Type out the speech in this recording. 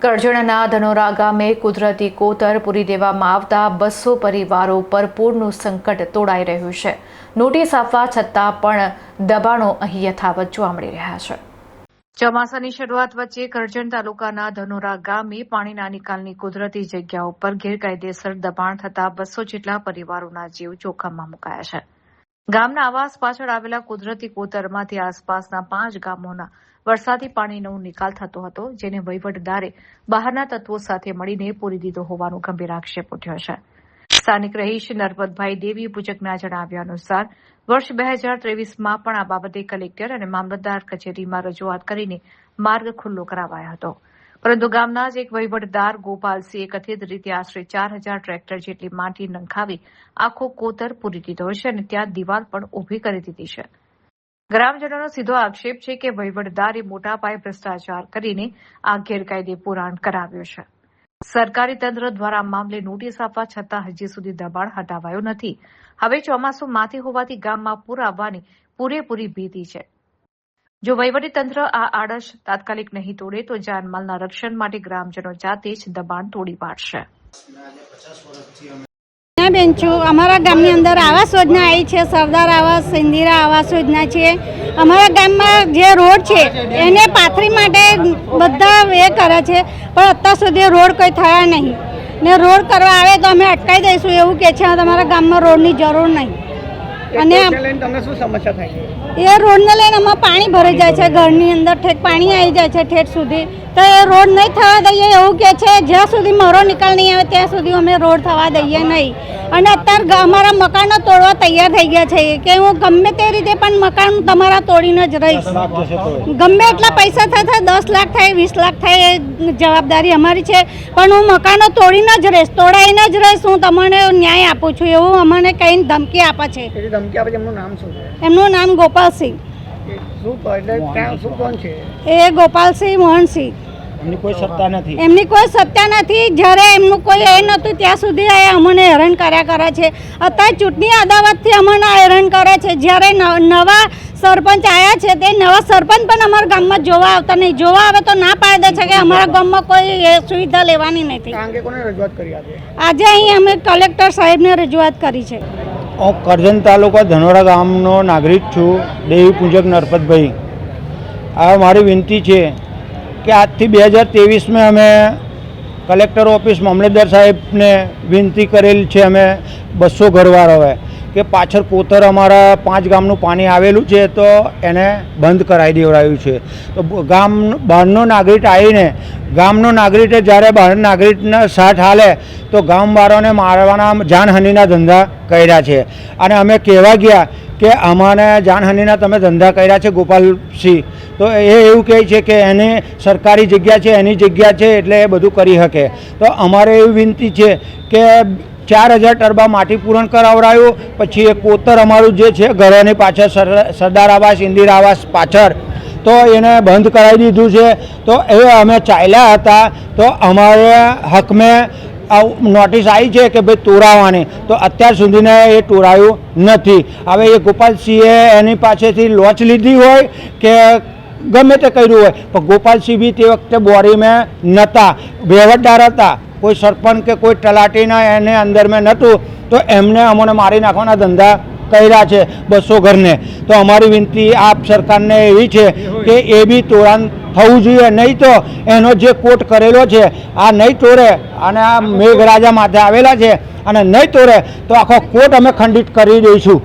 કરજણના ધનોરા ગામે કુદરતી કોતર પૂરી દેવામાં આવતા 200 પરિવારો પર પૂરનું સંકટ તોડાઈ રહ્યું છે। નોટિસ આપવા છતાં પણ દબાણો અહીં યથાવત જોવા મળી રહ્યા છે। ચોમાસાની શરૂઆત વચ્ચે કરજણ તાલુકાના ધનોરા ગામે પાણીના નિકાલની કુદરતી જગ્યાઓ પર ગેરકાયદેસર દબાણ થતા 200 જેટલા પરિવારોના જીવ જોખમમાં મુકાયા છે। ગામના આવાસ પાછળ આવેલા કુદરતી કોતરમાંથી આસપાસના 5 ગામોના વરસાદી પાણીનો નિકાલ થતો હતો, જેને વહીવટદારે બહારના તત્વો સાથે મળીને પૂરી દીધો હોવાનો ગંભીર આક્ષેપ ઉઠ્યો છે। સ્થાનિક રહીશ નરપતભાઈ દેવી પૂજકના જણાવ્યા અનુસાર વર્ષ 2023માં પણ આ બાબતે કલેક્ટર અને મામલતદાર કચેરીમાં રજૂઆત કરીને માર્ગ ખુલ્લો કરાવાયો હતો, પરંતુ ગામના જ એક વહીવટદાર ગોપાલસિંહે કથિત રીતે આશરે 4000 ટ્રેક્ટર જેટલી માટી નંખાવી આખો કોતર પૂરી દીધો છે અને ત્યાં દિવાલ પણ ઊભી કરી દીધી છે। ગ્રામજનોનો સીધો આક્ષેપ છે કે વહીવટદારે મોટા પાયે ભ્રષ્ટાચાર કરીને આ ગેરકાયદે પુરાણ કરાવ્યું છે। સરકારી તંત્ર દ્વારા આ મામલે નોટિસ આપવા છતાં હજી સુધી દબાણ હટાવાયું નથી। હવે ચોમાસું માથે હોવાથી ગામમાં પૂર આવવાની પૂરેપૂરી ભીતિ છે। જો વહીવટીતંત્ર આ આડશ તાત્કાલિક નહીં તોડે તો જાનમાલના રક્ષણ માટે ગ્રામજનો જાતે જ દબાણ તોડી પાડશે। બેન છું, અમારા ગામની અંદર આવાસ યોજના આવી છે, સરદાર આવાસ, ઇન્દિરા આવાસ યોજના છે। અમારા ગામમાં જે રોડ છે એને પાથરી માટે બધા એ કરે છે, પણ અત્યાર સુધી રોડ કોઈ થયા નહીં ને રોડ કરવા આવે તો અમે અટકાવી દઈશું એવું કે છે। તમારા ગામમાં રોડની જરૂર નહીં અને તમને શું સમસ્યા થાય છે? એ રોડને લઈને અમારે પાણી ભરાઈ જાય છે, ઘરની અંદર ઠેઠ પાણી આવી જાય છે ઠેઠ સુધી, તો એ રોડ નહીં થવા દઈએ એવું કે છે। જ્યાં સુધી મારો નિકાલ નહીં આવે ત્યાં સુધી અમે રોડ થવા દઈએ નહીં। અને અત્યારે અમારા મકાનો તોડવા તૈયાર થઈ ગયા છે કે હું ગમે તે રીતે પણ મકાન તમારા તોડીને જ રહીશ, ગમે એટલા પૈસા થાય, 10 લાખ થાય, 20 લાખ થાય, એ જવાબદારી અમારી છે, પણ હું મકાનો તોડીને જ રહીશ, તોડાઈને જ રહીશ। હું તમને ન્યાય આપું છું એવું અમને કઈ ધમકી આપે છે। ધમકી આપે છે? એમનું નામ શું છે? એમનું નામ ગોપાલસિંહ। શું કોણ છે એ? ગોપાલસિંહ મોહનસિંહ। એમની કોઈ સત્તા નથી? એમની કોઈ સત્તા નથી। જ્યારે એમનું કોઈ એ નહોતું ત્યાં સુધી એ અમને હેરાન કર્યા કરે છે। અત્યારે ચૂંટણી અદાવતથી અમને હેરાન કરે છે। જ્યારે નવા સરપંચ આવ્યા છે તે નવા સરપંચ પણ અમારા ગામમાં જોવા આવતા નહીં, જોવા આવે તો ના પાડે છે કે અમારા ગામમાં કોઈ સુવિધા લેવાની નથી। કોને રજૂઆત કરી? આજે અહીં અમે કલેક્ટર સાહેબને રજૂઆત કરી છે। હું કરજણ તાલુકા ધનોરા ગામનો નાગરિક છું, દેવી પૂજક નરપતભાઈ। આ મારી વિનંતી છે કે આજથી 2023માં અમે કલેક્ટર ઓફિસ મામલતદાર સાહેબને વિનંતી કરેલ છે, અમે 200 ઘરવાળાઓએ કે પાછળ કોતર અમારા 5 ગામનું પાણી આવેલું છે તો એને બંધ કરાવી દેવડાવ્યું છે। તો ગામ બહારનો નાગરિક આવીને ગામનો નાગરિકે જ્યારે બહાર નાગરિકને સાથ હાલે તો ગામવાળાને મારવાના જાનહાનિના ધંધા કર્યા છે। અને અમે કહેવા ગયા કે અમારે જાનહાનિના તમે ધંધા કર્યા છે ગોપાલસિંહ, તો એ એવું કહે છે કે એની સરકારી જગ્યા છે, એની જગ્યા છે એટલે એ બધું કરી શકે। તો અમારે એવી વિનંતી છે કે 4000 ટરબા માટી પૂરણ કરાવડાયું, પછી એ કોતર અમારું જે છે ઘરોની પાછળ સરદાર આવાસ, ઇન્દિરા આવાસ પાછળ, તો એને બંધ કરાવી દીધું છે। તો એ અમે ચાલ્યા હતા તો અમારે હકમે નોટિસ આવી છે કે ભાઈ તોડાવવાની, તો અત્યાર સુધીને એ તોડાયું નથી। હવે એ ગોપાલસિંહે એની પાસેથી લોચ લીધી હોય કે ગમે તે કર્યું હોય, પણ ગોપાલસિંહ બી તે વખતે બોરીમાં નહોતા, વહીવટદાર હતા, કોઈ સરપંચ કે કોઈ તલાટીના એને અંદર મેં નહોતું, તો એમને અમને મારી નાખવાના ધંધા કર્યા છે 200 ઘરને। તો અમારી વિનંતી આપ સરકારને એવી છે કે એ બી તોડાણ થવું જોઈએ, નહીં તો એનો જે કોટ કરેલો છે આ નહીં તોડે અને આ મેઘરાજા માથે આવેલા છે અને નહીં તોડે તો આખો કોટ અમે ખંડિત કરી દઈશું।